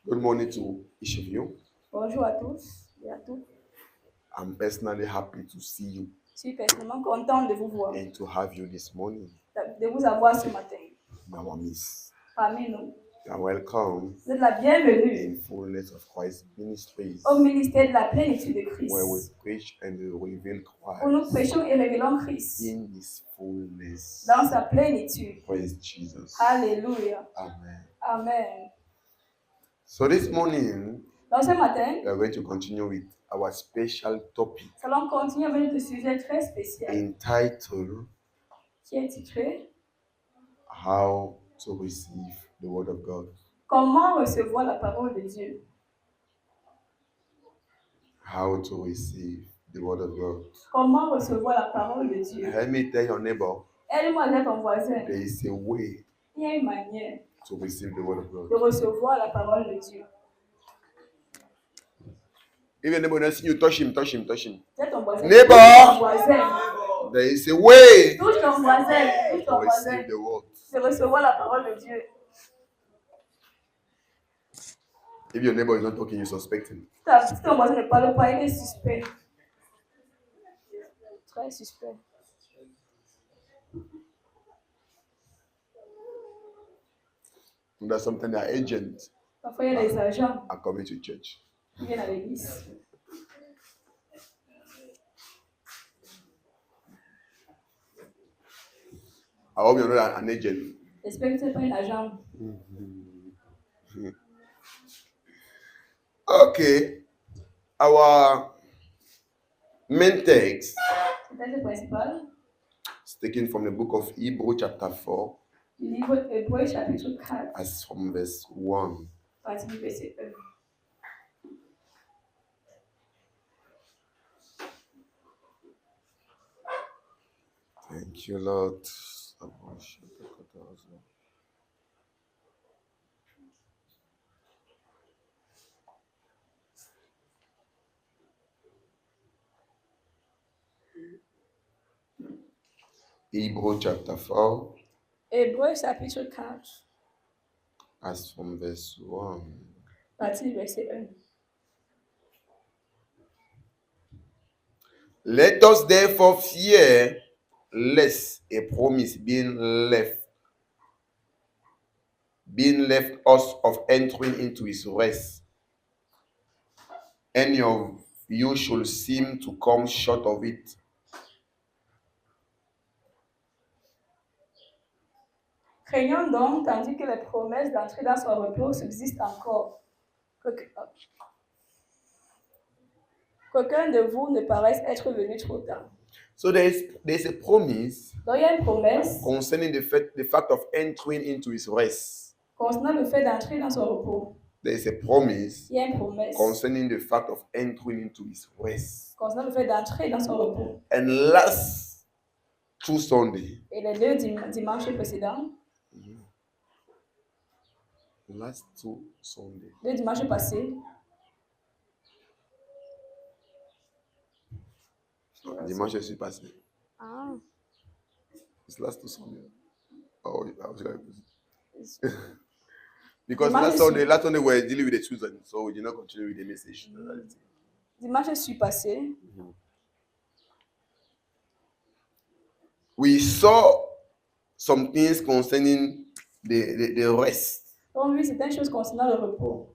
Good morning to each of you. Bonjour à tous et à toutes. I'm personally happy to see you Je suis personnellement contente de vous voir, and to have you this morning de vous avoir ce matin in our midst. parmi nous. You are welcome Vous êtes la bienvenue in fullness of Christ ministries, au ministère de la plénitude de where we Christ, preach and reveal où nous Christ prêchons et révélons Christ in His fullness. dans sa plénitude. Praise Jesus. Alléluia. Amen. Amen. So this morning, Donc ce matin, we are going to continue with our special topic nous allons continuer avec notre sujet très spécial entitled qui est titré How to Receive the Word of God. Comment recevoir la parole de Dieu. How to receive the Word of God. Comment recevoir la parole de Dieu. Let me tell your neighbor, Aide-moi à dire à ton voisin, there is a way il y a une manière to receive the Word of de God. recevoir la parole de Dieu. If your neighbor doesn't see you, touch him, touch him, touch him. Dis à ton voisin, Neighbor! touche ton voisin. There is a way Touche ton voisin, touche to ton voisin, receive the Word. de recevoir la parole de Dieu. If your neighbor is not talking, you suspect him. Si ton voisin ne parle pas, il est suspect. Très suspect. And that's something that agents Parfois, il y a des agents are coming to church. qui viennent à l'église. I hope you're not an agent. J'espère que tu n'es pas un agent. Okay. Our main text Le texte principal is taken from the book of Hebrews chapter 4, du livre Hébreux, chapitre 4, as from verse 1. partie du verset 1. Thank you, Lord. Hebrews chapter 4, Hébreux, chapitre 4, as from verse 1. partie du verset 1. Let us therefore fear lest a promise being left us of entering into his rest, any of you should seem to come short of it. Craignons donc, tandis que les promesses d'entrer dans son repos subsistent encore, qu'aucun de vous ne paraisse être venu trop tard. So there's a promise Donc, il y a une promesse concerning the fact of entering into his rest. concernant le fait d'entrer dans son repos. There's a promise Il y a une promesse concerning the fact of entering into his rest. concernant le fait d'entrer dans son repos. And last two Sunday, Et les deux dimanches précédents, last two Sunday, deux dimanches passés, dimanche je suis passé. ah, It's last two Sunday. Oh, I was going to because Dimanche last Sunday we're dealing with the children, so we did not continue with the message. dimanche je suis passé, We saw some things concerning the rest. donc oui, c'est une chose concernant le repos.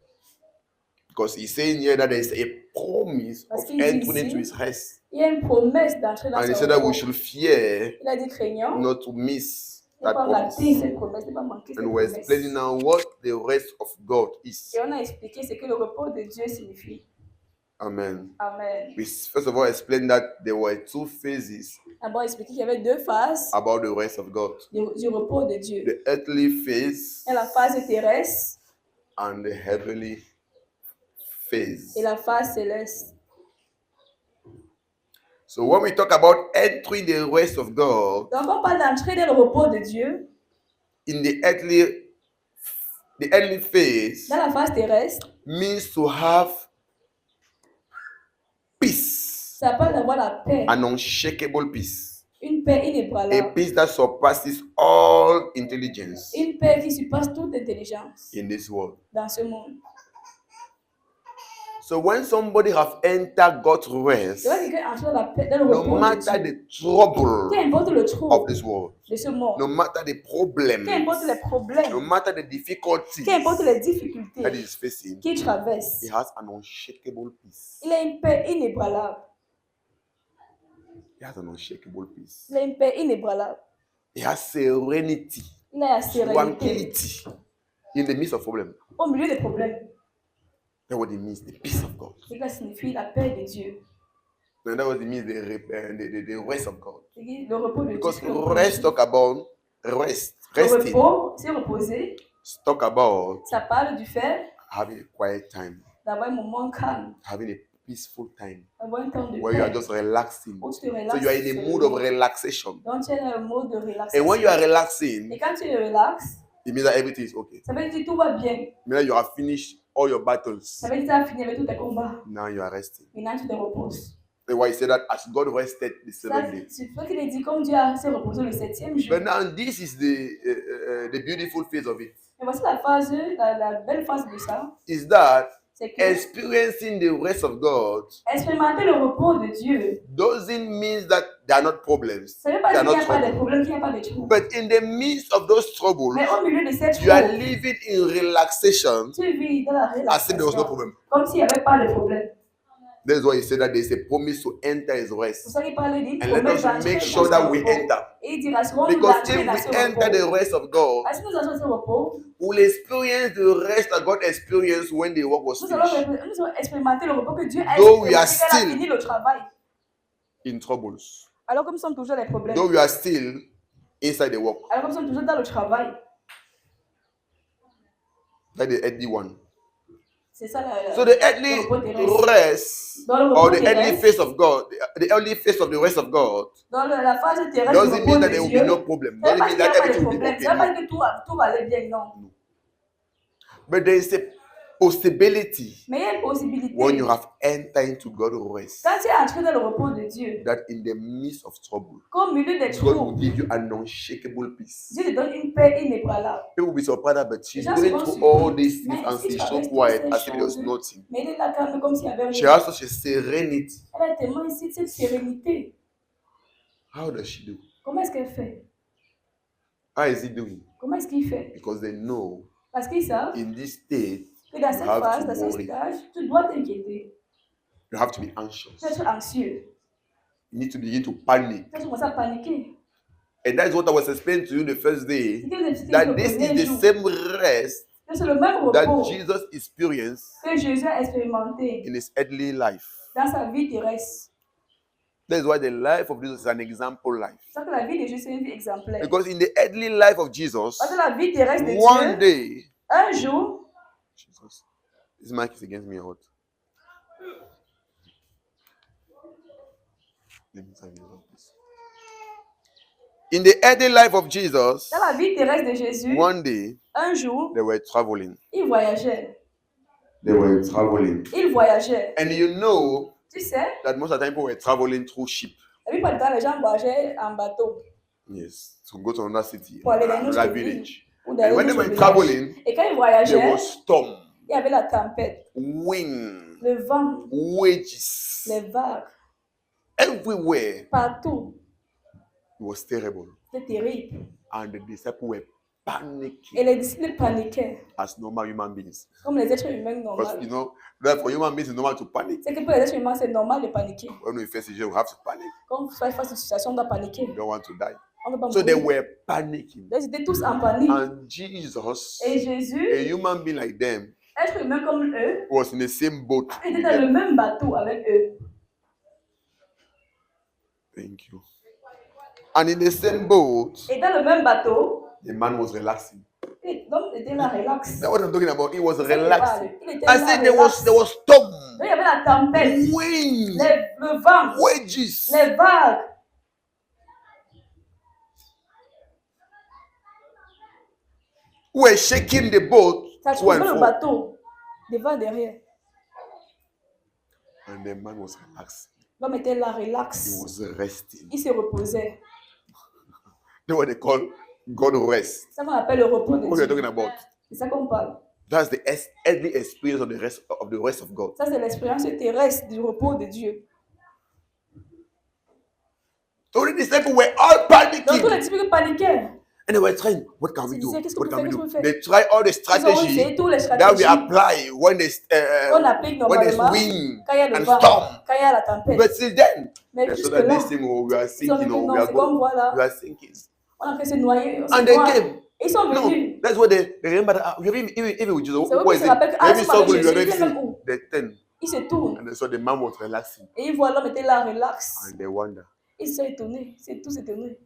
Because he's saying here that there is a promise Parce of qu'il dit entering ici, into his rest. il y a une promesse d'entrer dans And he son said that we repos. should fear Il a dit craignant, not to miss ne that pas rater promise. cette promesse, ne pas manquer cette And we're promesse. explaining now what the rest of God is. Et on a expliqué ce que le repos de Dieu signifie. Amen. Amen. We first of all explained that there were two phases D'abord expliqué qu'il y avait deux phases about the rest of God. du repos de Dieu. The earthly phase Il y a la phase terrestre and the heavenly phase. et la phase céleste. So when we talk about entering the rest of God, Donc on parle d'entrer dans le repos de Dieu. in the earthly phase Dans la phase terrestre, means to have peace, ça parle d'avoir la paix. an unshakable peace, Une paix a inébranlable. peace that surpasses all intelligence Une paix qui surpasse toute intelligence in this world. dans ce monde. So when somebody have entered God's rest, Et quand quelqu'un entre dans la paix, dans le no repos de matter Dieu, the trouble qu'importe le of trouble this world, de ce monde, no matter the problems, qu'importe les no problèmes, matter the difficulties qu'importe les that difficultés he is facing, qu'il traverse, he has an unshakable peace. il a une paix inébranlable. He has an unshakable peace. Il a une paix inébranlable. He has serenity, Il a la sérénité tranquility in the midst of problems. au milieu des problèmes. That's what it means, the peace of God. Cela signifie la paix de Dieu. And that's what it means, the rest of God. C'est le repos de Dieu. Because c'est le repos de rest Dieu. talk about rest. Le Resting repos, c'est reposer. talk about Ça parle du fait having a quiet time, d'avoir un moment calme, having a peaceful time d'avoir un temps de where you are paix. just relaxing. Où tu te So relaxes. you are in a mood of relaxation. Donc tu es dans un mode de relaxation. And when you are relaxing, Et quand tu relaxes, it means that everything is okay. ça veut dire que tout va bien. It means that you have finished all your battles. Ça veut dire que tu as fini avec tous tes combats. Now you are resting. Maintenant tu te reposes. That's why he said that as God rested the Ça, 7th day. c'est toi qui l'as dit, comme Dieu a s'est reposé le 7e jour. But now this is the beautiful phase of it. Et voici la phase, la belle phase de ça. Is that C'est que experiencing the rest of God expérimenter le repos de Dieu. doesn't mean that there are not problems. Ça ne veut pas There dire are qu'il n'y not a pas de troubles. problème, qu'il n'y a pas de trouble. But in the midst of those troubles, Mais au milieu de cette you are trouble, living in relaxation tu vis dans la as if there was no relaxation, problem. comme s'il n'y avait pas de problème. That's why he said that there is a promise to enter his C'est pour rest. ça qu'il parlait d'une And let promesse us d'entrer make dans sure ce that we repos. enter. Et il dira, si on nous Because entrer if dans we ce enter the repos, rest of God, si nous entrons dans ce repos, we'll experience the rest that God experienced when the work was nous finished. allons expérimenter le repos que Dieu a Though we are expérimenté quand il a still fini le travail. In troubles. Alors que nous sommes toujours les problèmes. Though we are still inside the work. Alors que nous sommes toujours dans le travail. Like the earthly one. C'est ça la, So the earthly le repos terrestre. rest Dans le repos or the earthly terrestre, face of God, the earthly face of the rest of God dans la phase terrestre du doesn't repos mean de that there will be Dieu, no problem. ça ne Doesn't veut mean pas that dire qu'il n'y a pas de everything will be problème. okay. Ça ne veut pas No. dire que tout va aller bien, non. But there is a possibility Mais il y a une possibilité. when you have entered into God's rest Quand tu es entré dans le repos de Dieu, that in the midst of trouble, qu'au milieu des God will troubles, give you an unshakable peace. Dieu te donne une paix inébranlable. People will be surprised that but she's Les gens going se through vont all these mais things and si she's tu so traverses quiet toutes as ces if there was choses, nothing. mais il est là calme comme s'il n'y avait She rien. has such a serenity. Elle a tellement ici cette sérénité. How does she do? Comment est-ce qu'elle fait? How is he doing? Comment est-ce qu'il fait? Because they know Parce qu'ils savent in this state que dans you cette have phase, to dans ce worry. stage, tu dois t'inquiéter. You have to be anxious. Tu dois être anxieux. You need to begin to panic. Tu dois commencer à paniquer. And that's what I was explaining to you the first day. C'est que vous expliquez That le this premier is the jour. same rest Que c'est le même that repos Jesus experienced que Jésus a expérimenté in his earthly life. dans sa vie terrestre. That's why the life of Jesus is an example life. C'est ça que la vie de Jésus est une vie exemplaire. Because in the earthly life of Jesus, Parce que la vie terrestre de one Dieu, day, un jour, Jesus, this mic is against me out. Let me turn it on, please. In the earthly life of Jesus, dans la vie terrestre de Jésus, one day un jour, they were traveling. il voyageait. They were traveling. Il voyageait. And you know Tu sais, that most of the time people were traveling through ship. la plupart du temps, les gens voyageaient en bateau Yes, to go to another city, pour aller dans une another autre ville. village. Ou dans And when une they autre were village. traveling, Et quand ils there voyageaient, was storm, il y avait la tempête, wind, le vent, wages, les vagues, everywhere. partout. It was terrible. C'était terrible. And the disciples were Et panicking les disciples paniquaient, as normal human beings. comme les êtres humains Because you normaux. know, that for human beings it's normal to panic. C'est que pour les êtres humains, c'est normal de paniquer. When we face situation, we have to panic. Quand on fait face à une situation, on doit paniquer. We don't want to die. On ne veut pas So they mourir. were panicking. Donc, ils étaient tous en panique. And Jesus, Et Jésus, a human being like them, être humain comme eux, was in the same boat with était dans le them. même bateau avec eux. Thank you. And in the same boat, Et dans le même bateau, the man was relaxing. l'homme était là, relax. That's what I'm talking about. He was C'est ça qu'il relaxing. parle. Il était I là, said relax. there was storm, Donc, il y avait la tempête, wind, le vent, wages. les vagues. Were shaking the boat Ça to and trouvait le fro. bateau, devant, derrière. And the man was relaxing. L'homme était là, He relax. was resting. Il se reposait. That's what they call God rest. C'est ça qu'on appelle le repos de What we're Dieu. talking about. C'est ça qu'on parle. That's the earthly experience of the rest of God. Ça, c'est l'expérience terrestre du repos de Dieu. So the disciples were all Donc, tous les panicking. disciples paniquaient. And they were trying, what can we Ils do? disaient, qu'est-ce What qu'on can we peut do? faire? They try all the Ils ont essayé strategy toutes les that we stratégies apply when qu'on applique when there's normalement wind quand il y a le and vent, storm. quand il y a la tempête. But still then, Mais they saw jusque that là, this thing, we are ils ont sinking, vu que we non, are c'est comme going, voilà, we are sinking. on a fait se noyer. And they came. Ils sont No, venus. that's what they remember. Even with Jesus, C'est eux what qui is se it? rappellent que They even ce saw matin, good, you Jésus already était même see. où? They turned Ils se tournent and they saw the man was relaxing. et ils voient l'homme était là, relax. And they wonder. Ils sont étonnés, c'est tous étonnés.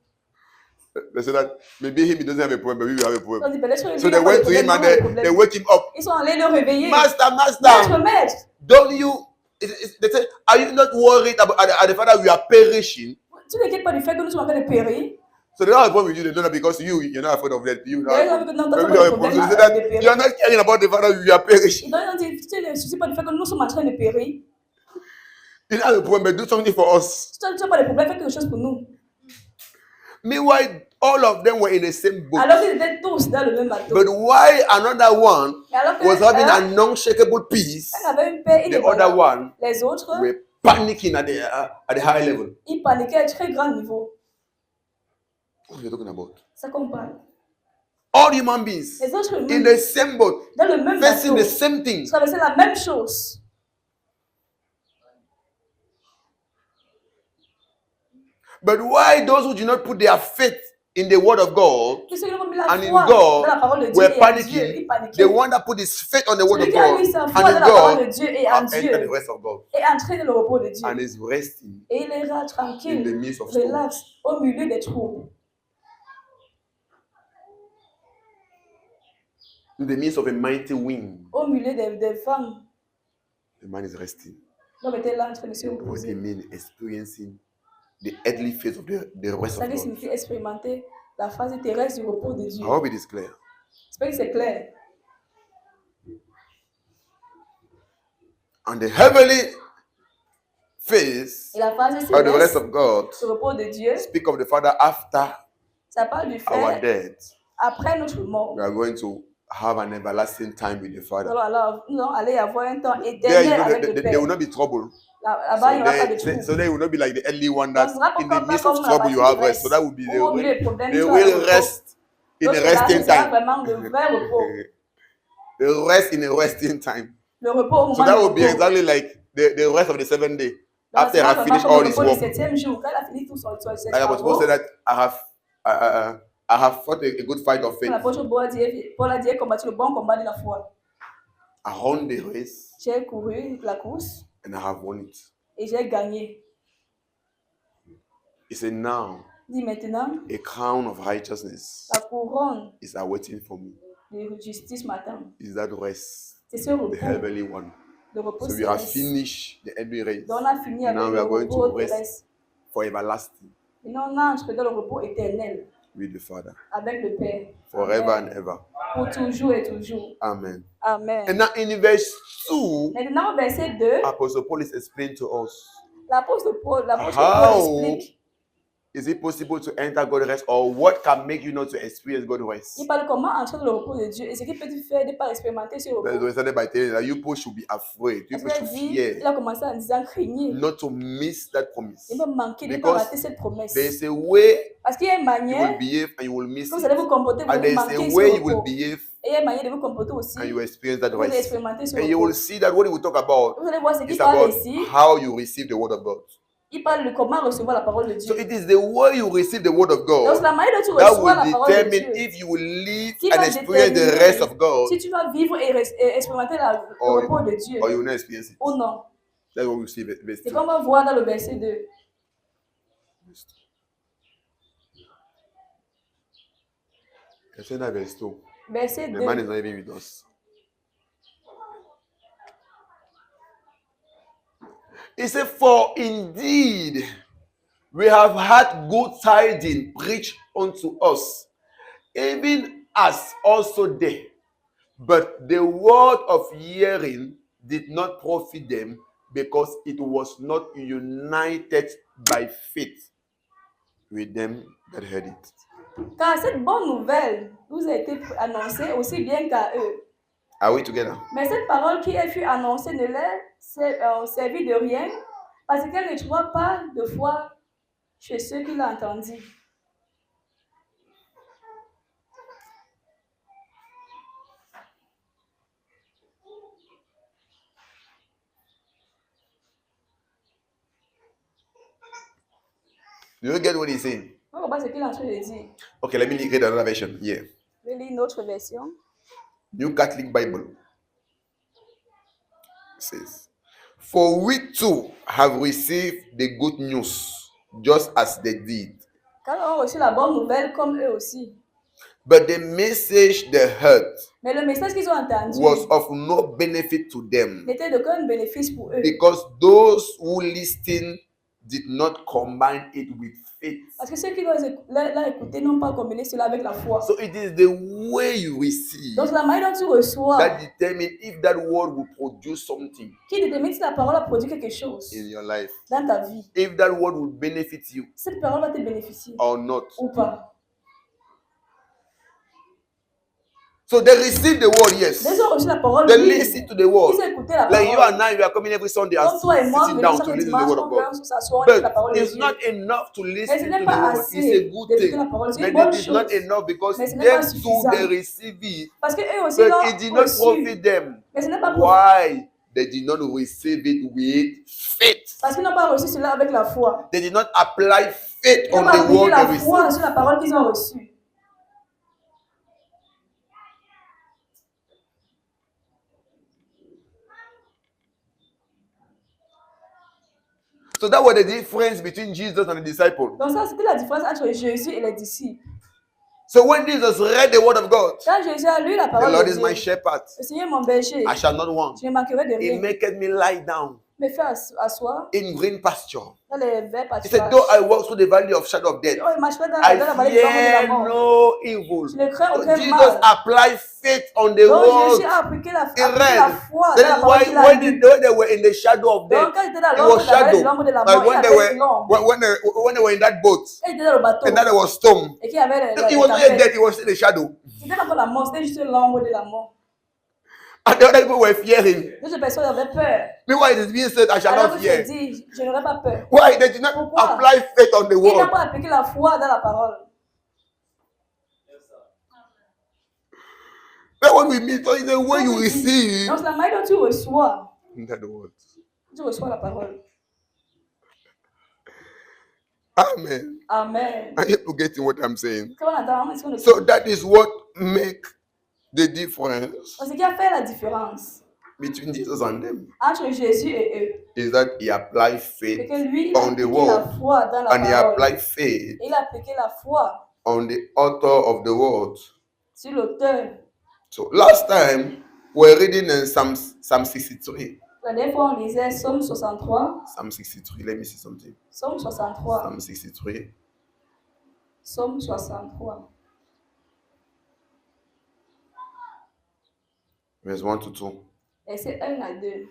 They said that maybe he doesn't have a problem, but we have a Ils ont problem. dit, ben, laisse-le So réveiller, they il n'y a went pas to de him problème, and il n'y a pas de they problème. wake him up. Ils sont allés le réveiller. Master, Maître, master, maître, don't you? They say, are you not worried about at the fact that we are perishing? tu n'inquiètes pas du fait que nous sommes en train de périr. So they don't have a problem with you. They don't know because you're not afraid of death. You Ils ont vu que non, toi, tu maybe n'as you pas have de a problem. So problème they say that de you are périr. not caring about the fact that we are perishing. Ils ont dit, tu ne soucies pas du fait que nous sommes en train de périr. You don't have a problem, but do something for us. Tu n'as pas de problème, fais quelque chose pour nous. Meanwhile, all of them were in the same boat. Alors qu'ils étaient tous dans le même bateau. But why another one Et alors que was having un an unshakable peace, avait une paix the inébranlable. other one Les autres, were panicking at the high level. ils paniquaient à un très grand niveau. What are you talking about? Ça qu'on parle. All human beings Les autres in humains, the same boat, dans le même facing bateau, the same thing. traversaient la même chose. But why those who do not put their faith in the word of God Tous ceux qui n'ont pas mis la and in foi dans la God parole de Dieu were et en Dieu, ils panicking? paniquaient. The one that put his faith on the word Celui of qui a God mis sa and foi dans in la parole de God Dieu et en enter the Dieu rest of God est entré dans le repos de Dieu. and is resting Et il est là, in the tranquille, midst of storms. relax, au milieu des troubles. In the midst of a mighty wind, Au milieu des femmes, the man is resting. l'homme était là en train de se What do reposer. you mean experiencing the earthly phase of the rest Ça of God? signifie expérimenter la phase terrestre du repos de Dieu. I hope it is clear. J'espère que c'est clair. And the heavenly phase Et la phase of the rest céleste of God du repos de Dieu, speak of the Father after ça parle du our fait, death. après notre mort, We are going to have an everlasting time with the nous Father. allons aller avoir un temps There, éternel avec le there will Père. not be trouble. Là-bas, il n'y aura pas de So trouble. there will not be like the earthly one Donc, that ce sera pas in the comme midst comme of la trouble you partie have rest. So terrestre. that would be Au milieu des problèmes, the tu auras le real repos. rest in a Donc, là, ce resting sera time. vraiment le vrai repos. The rest in a resting time. Le repos au So moment that du would be repos. exactly like the rest of the 7 day. Donc, After ce I sera have vraiment finished comme all le this repos du work, 7e jour. Quand il a fini tout son ses like Apostle Paul travaux, said that I have fought a good fight of faith. l'apôtre Paul a dit, j'ai combattu le bon combat de la foi. I won the race J'ai couru la course and I have won it. et j'ai gagné. He said, now Dit maintenant, a crown of righteousness la couronne is awaiting for me. de justice m'attend. Is that rest, C'est ce the repos, heavenly one. le repos So we have céleste. finished the heavenly race Donc on a fini avec Now we le are going to repos rest. terrestre. for everlasting Et nous on entre dans le repos éternel with the Father avec le Père. forever Amen. and ever. Pour toujours et toujours. Amen. Amen. And now in verse 2, Maintenant, au verset 2, Apostle Paul is explaining to us, l'apôtre Paul How explique. is it possible to enter God's rest, or what can make you not to experience God's rest? Il parle comment entrer dans le repos de Dieu et ce qui peut te faire de ne pas expérimenter ce That's repos. why he started by telling you that you people should be afraid, you Parce people qu'il should a dit, fear il a commencé en disant craignez. not to miss that promise. Il va manquer de ne pas Because rater cette promesse. There is a way Parce qu'il y a une you will manière behave and you will miss que vous it. allez vous comporter, vous And allez there is manquer a ce way you will repos. behave Et il y a une manière de vous comporter aussi. and you will experience that Vous allez rest. expérimenter ce And you will repos. see that what we will talk about Vous allez voir ce qu'il is parle about ici. how you receive the word of God. Il parle de comment recevoir la parole de So Dieu. it is the way you receive the word of Donc, God c'est la manière dont tu that reçois will la parole de determine Dieu if you will live qui and va experience the déterminer rest of God si tu vas vivre et expérimenter le Or- repos de Dieu or you will not experience it. ou non. That's what we see verse C'est 2. comme on va voir dans le verset 2. Verse 2. Verse 2. Verset The man is 2. not even with us. He said, for indeed we have had good tidings preached unto us, even as also they. But the word of hearing did not profit them, because it was not united by faith with them that heard it. Car cette bonne nouvelle nous a été annoncée aussi bien qu'à eux. Are we together? Mais cette parole qui fut annoncée ne leur servit de rien parce qu'elle ne trouva pas de foi chez ceux qui l'ont entendue. Do you get what he's saying? On comprend ce qu'il est en train de dire. Okay, let me read another version. Yeah. Je vais lire une autre version. New Catholic Bible. It says, "For we too have received the good news, just as they did. Car ils ont reçu la bonne nouvelle comme eux aussi. But the message they heard Mais le message qu'ils ont entendu was of no benefit to them, n'était d'aucun bénéfice pour eux. because those who listened did not combine it with faith." Parce que ceux qui l'ont écouté n'ont pas combiné cela avec la foi. So it is the way you receive Donc la manière dont tu reçois that determines if that word will produce something qui détermine si la parole a produit quelque chose in your life, dans ta vie. if that word will benefit you Cette parole va te bénéficier or not. ou pas. So they received the word, yes. Ils ont reçu la parole, They oui. listen to the word. Ils ont écouté la Like you parole. and I, we are coming every Sunday and Comme toi et moi, sitting nous down sommes to le listen to the dimanche, word on of vient God. s'asseoir avec la But parole de it's Dieu. not enough to Mais ce listen n'est to pas the word. assez It's a good d'écouter thing. la parole. C'est une But bonne it is not chose. enough because Mais ce n'est pas them too, suffisant. they receive it. Parce qu'eux aussi But l'ont it did not reçu. profit them. Mais ce n'est pas profit. Why? They did not receive it with faith. Parce qu'ils n'ont pas reçu cela avec la foi. They did not apply faith Ils n'ont on pas the appliqué word la they foi received. sur la parole qu'ils ont reçue. So that was the difference between Jesus and the disciples. Donc ça, c'était la différence entre Jésus et les disciples. So when Jesus read the word of God, Quand Jésus a lu la the parole Lord de is Dieu, my shepherd, le Seigneur est mon berger, I shall not want. je ne manquerai de He rien. maketh me lie down Me fait asseoir in green pasture. dans les verts He said, pâturages. though I walk through the valley of shadow of death, Oh, il marcherait dans I la vallée de l'ombre de la fear mort. no evil. Je ne crains So aucun Jesus mal. applied faith on the Donc word Jésus a appliqué la he foi dans la read. That is parole why qu'il a when lue. they were in the shadow of death, Donc quand il était dans it l'ombre was de la vallée de shadow. l'ombre de la But mort, il when they avait were l'ombre. when they were in that boat Quand il était dans le bateau and that there was storm, et qu'il y avait he was not yet dead, he was in the shadow. c'était pas la mort, c'était juste l'ombre de la mort. And the other people were fearing. D'autres personnes avaient peur. Meanwhile, it is being said, I shall Alors not que je fear. dis, je n'aurais pas peur. Why? They did not Pourquoi? apply faith on the Il n'a word. pas appliqué la foi dans la parole. But when we meet, so it's the way you receive Donc c'est la manière dont tu reçois. that word. Tu reçois la parole. Amen. Amen. Are you getting what I'm saying? Quand on entend, est-ce qu'on le So that is what make the difference Donc, ce qui a fait la différence between Jesus and them entre Jésus et eux, is that he applied c'est faith que lui, il a on the appliqué la word foi dans la and he parole. applied faith Il a appliqué la foi on the author of the word. sur l'auteur. So last time we're reading in Psalm 63. La dernière fois, on lisait Psaume 63. Psalm 63. Let me see something. Psaume 63. Psalm 63. Psaume 63. Verse 1 to 2. Verset 1 à 2.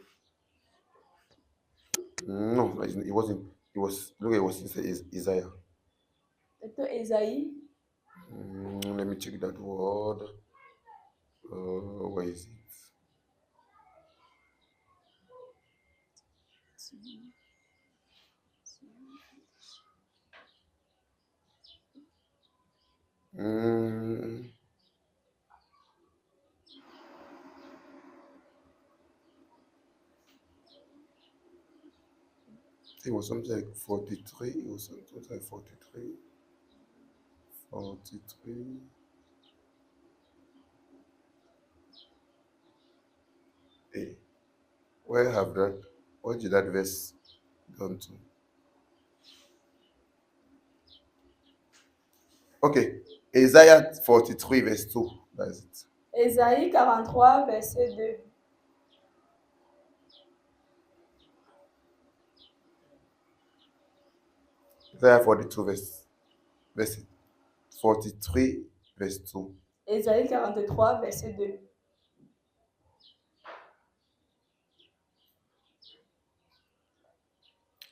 No, it wasn't. It was. Look, it was Isaiah. C'était Ésaïe. Let me check that word. Where is it? It was something like 43. It was something like 43. 43. Hey, where did that verse gone to? Okay, Isaiah 43 verse 2. That's it. Ésaïe 43, verset 2. Isaiah 42 verse 43 verse 2. Ésaïe 43, verset 2.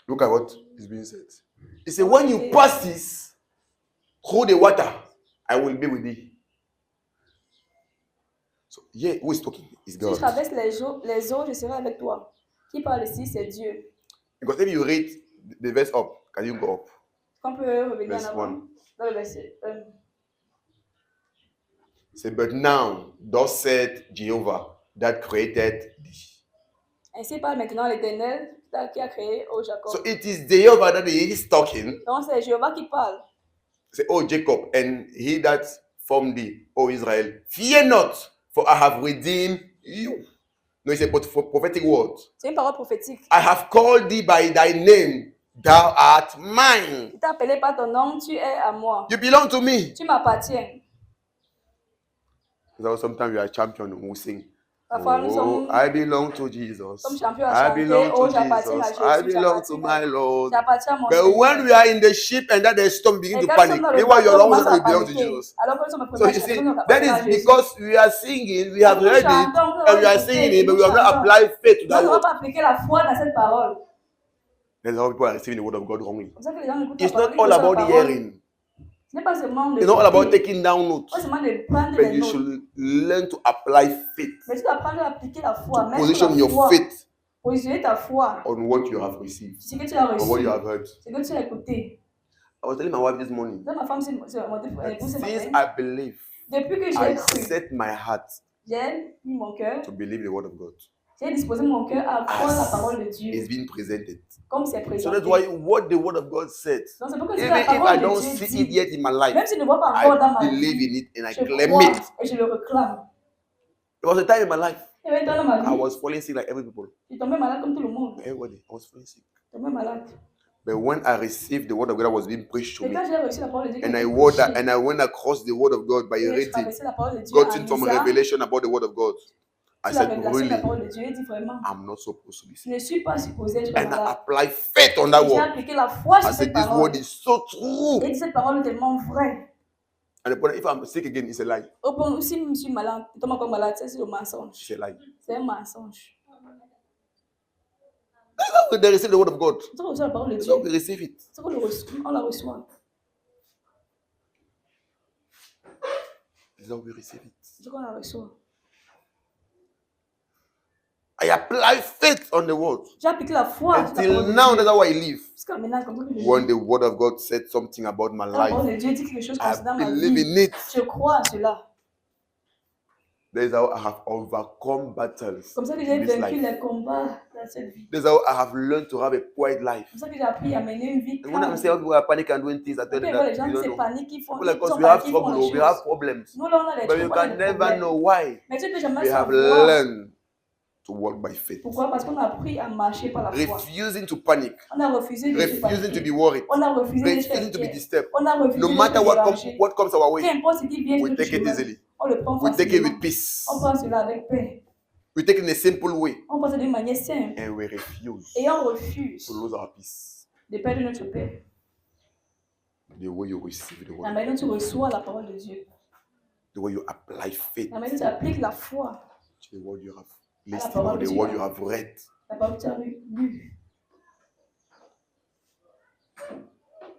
Look at what is being said. He said, when you passes through the water, I will be with thee. So, yeah, who is talking? It's Si God. je traverse les eaux, je serai avec toi. Qui parle ici, c'est Dieu. Because if you read the verse up, can you go up? On peut revenir Verse en avant. 1. Dans le verset 1. Say, but now, thus said Jehovah that created thee. Ainsi parle maintenant l'Éternel qui a créé, ô Jacob. So it is Jehovah that is talking. Donc c'est Jéhovah qui parle. Say, oh Jacob, and he that formed thee, O Israel, fear not, for I have redeemed you. No, it's a prophetic word. C'est une parole prophétique. I have called thee by thy name, thou art mine. Il t'a appelé par ton nom, tu es à moi. You belong to me. Tu m'appartiens. So sometimes we are champion who sing. Parfois, nous Oh, sommes I belong to Jesus. comme champions à I chanter. belong Oh, to j'appartiens à Jesus. Jésus. I belong to j'appartiens à- my Lord. J'appartiens à mon But Seigneur. when we are in the ship and that the storm begin Et to quand nous panic, sommes dans le meanwhile you're bateau, on always commence à belong to paniquer. Jesus. Alors que nous sommes en So première you see, chanson, nous that appartenons à is Jésus. because we are singing, we have Nous heard it, chantons, and we are écoutez, singing it, but nous we have not chantons. applied faith to Nous that n'avons word. pas appliqué la foi dans cette parole. That's how people are receiving the word of God wrongly. C'est pour ça que les gens écoutent la It's parole. not Ils all reçoivent about la the parole. hearing. Ce n'est pas seulement de It's not all about écouter, taking down notes. pas seulement de prendre But les you notes. should learn to apply faith. Mais tu dois apprendre à appliquer la foi. Mettre Position la your foi. faith Positionner ta foi. on what you have received, Ce que tu as on reçu. what you have heard. Ce que tu as écouté. I was telling my wife this morning Donc, ma femme, c'est mon that épouse ce since matin. I believe, Depuis que I j'ai cru, set my heart j'ai mis mon cœur, to believe the word of God. j'ai disposé mon cœur à croire la parole de As Dieu. it's being presented. Comme c'est So présenté. that's why what the word of God said, Donc, c'est pourquoi c'est even la if I parole don't de Dieu see it dit. yet in my life, Même si je ne vois pas encore dans ma I believe vie, in it and I je claim crois it. et je le réclame. There was a time in my life Il y avait un temps dans ma I vie, was falling sick like every people. je tombais malade comme tout le monde. Everybody, I was falling sick. Je tombais malade. But when I received the word of God that was being preached to Et me, quand j'ai reçu la parole de Dieu, and qui I était word that, prêchée, and I went across the word of God by et j'ai reading, traversé la parole de Dieu got en in some lisant revelation about the word of God. I sur la said, révélation de la really, parole de Dieu. Il dit vraiment, I'm not supposed to be je sick. ne suis pas supposé être And I malade. applied faith on that Et j'ai word. appliqué la foi I sur said, cette this parole. word is so true. Et cette parole est tellement vraie. And the point, if I'm sick again, it's a lie. Au point où si je suis malade, je tombe encore malade, c'est le mensonge. It's a lie. C'est un mensonge. That's how they receive the word of God. C'est qu'on reçoit la parole de That's Dieu. how we receive it. C'est qu'on on la reçoit. That's how we receive it. C'est qu'on la reçoit. I apply faith on the word. J'ai appliqué la foi sur la Until parole de now, Dieu. that's how I live. Jusqu'à maintenant, c'est comme ça que je When vis. the word of God said something about my La parole life, de Dieu dit quelque chose I concernant ma believe vie. in it. Je crois à cela. That's how I have overcome battles Comme ça que j'ai in this vaincu life. les combats dans cette vie. That's how I have learned to have a quiet life. Comme ça que j'ai appris à mener une vie And when I calme. say how people are panic and doing things, I tell Après, them voilà, les that gens you qui se don't know. paniquent, qui font, People like qui us, sont we have paniqués, font trouble, les we have choses. problems. Nous, là, on a des But you troubles, on a can des never problèmes. know why. Mais tu peux jamais We have savoir. learned to walk by faith. Pourquoi? Parce qu'on a appris à marcher par la foi. Refusing to panic, On a refusé de se refusing to paniquer. be worried, On a refusé d'être refusing to be inquiet. disturbed. On a refusé No d'être matter dérangé. what comes our Peu way, importe ce qui vient we sur le take it chemin, easily. on le prend We take it facilement. with peace. On prend cela avec paix. We take it in a simple way. On prend ça d'une manière simple. And we refuse Et on refuse to lose our peace. de perdre notre paix. The way you receive the La word, manière dont tu reçois la parole de Dieu. the way you apply faith La manière dont tu appliques la foi. to the word you have la listened parole or the de word Dieu. you have read. La parole que tu as lue.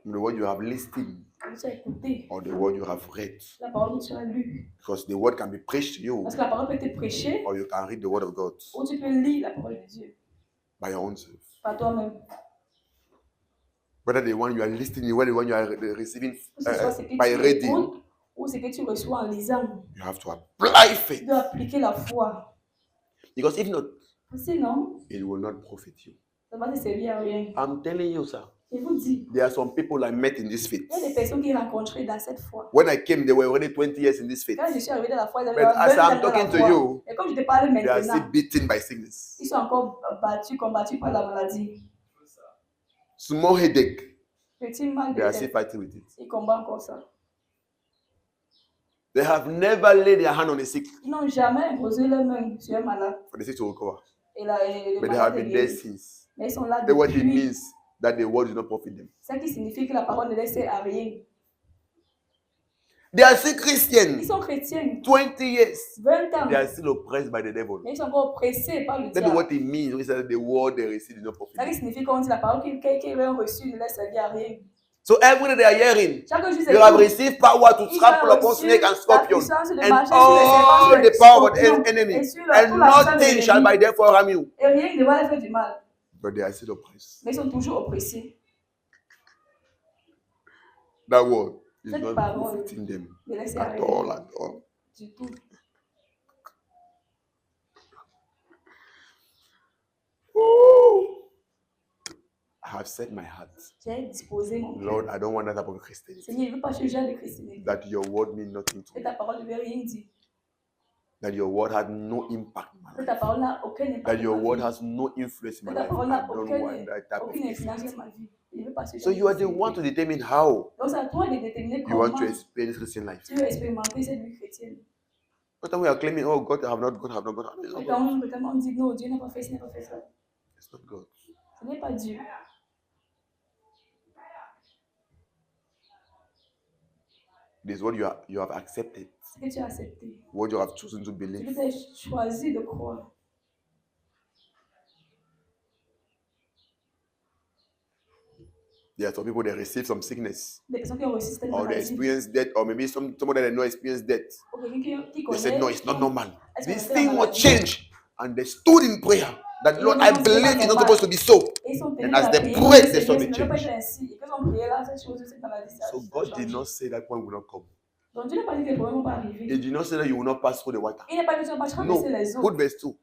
The word you have listened Que tu as écouté. or the word you have read. La parole que tu as lue. Because the word can be preached to you Parce que la parole peut être prêchée or you can read the word of God ou tu peux lire la parole de Dieu by your own self. par toi-même. Whether the one you are listening, whether the one you are receiving Que ce soit ce que by tu reading, écoutes ou ce que tu reçois en lisant. you have to apply Tu faith. dois appliquer la foi. Because if not, Sinon, it will not profit you. ça va te servir à rien. I'm telling you, sir. Je vous dis, There are some people I met in this faith. il y a des personnes qui rencontrées dans cette foi. When I came, they were already 20 years in this faith. Quand je suis arrivée dans la foi, ils avaient But as 20 ans I'm dans talking la to foi. you, Et comme je te parle they are still maintenant, beaten by sickness. ils sont encore combattus par la maladie. Small headache, Petit mal de they are still tête, fighting with it. ils combattent encore ça. They have never laid their hand on the sick Ils n'ont jamais imposé leurs mains sur un malade. for the sick to recover. Et le But they have malade est been there guéri. since. Mais ils sont là Then what it depuis. means that the word did not profit them. Ce qui signifie que la parole ne laisse à rien. They are still Ils Christians. sont chrétiens, 20 years. 20 ans, They are still oppressed by the devil. mais ils sont encore oppressés par le That's diable. what it means when it says the word they received did not profit Ce qui them. signifie qu'on dit la parole qu'ils ont reçue ne laisse servir à rien. So every day they are hearing, Chaque jour, you have received power to ils trample ont upon reçu snake and la scorpion puissance de and marcher sur les serpents, all sur les the power of the scorpions, enemy, et sur toute and la puissance de nothing shall by l'ennemi. therefore harm you. Et rien ne va leur faire du mal. But they are still oppressed. Mais ils sont toujours oppressés. That word is Cette not parole benefiting them ne les sert at à all, rien at all. du tout. Woo! I have set my heart. J'ai disposé mon cœur. Lord, I don't want that type of Christianity. Seigneur, je ne veux pas ce genre de christianisme. That your word means nothing to Que me. ta parole ne veut rien dire. That your word had no impact in my Que ta life. parole n'a aucun impact That dans your ma word vie. has no influence in Que my ta life. parole I n'a don't want that type of aucune influence influence. dans ma vie. Je ne veux pas ce So genre you are de the one to christianité. determine how Donc c'est à toi de déterminer you want to comment experience Christian life. tu veux expérimenter cette vie chrétienne. Not that we are claiming, oh, God, I have not God. It's not Et God. quand on dit non, Dieu n'a pas fait ça, n'a pas fait ça. It's not God. Ce n'est pas Dieu. This is what you have accepted. Ce que tu as accepté. What you have chosen to Ce que believe. tu as choisi de croire. There are some people that receive some sickness, Des personnes qui ont reçu cette or they maladie. experience death, or maybe somebody that know experience death. Ou quelqu'un qui They said, connaît. no, it's not normal. Est-ce qu'on This fait la thing will maladie? change. And they stood in prayer. That, Lord, I non, c'est believe pas it's not normal. supposed to be so. Et ils sont tenus And de as la they prière, prayed, ils they saw Seigneur, the ça ne peut pas change. être ainsi. Et quand on priait là, cette chose, cette maladie, ça So a God did changé. not say that point will not come. Donc Dieu n'a pas dit que les problèmes vont pas He arriver. did not say that you will not pass through the water. Il n'a pas dit que tu ne vas pas No. traverser les eaux. Put verse 2.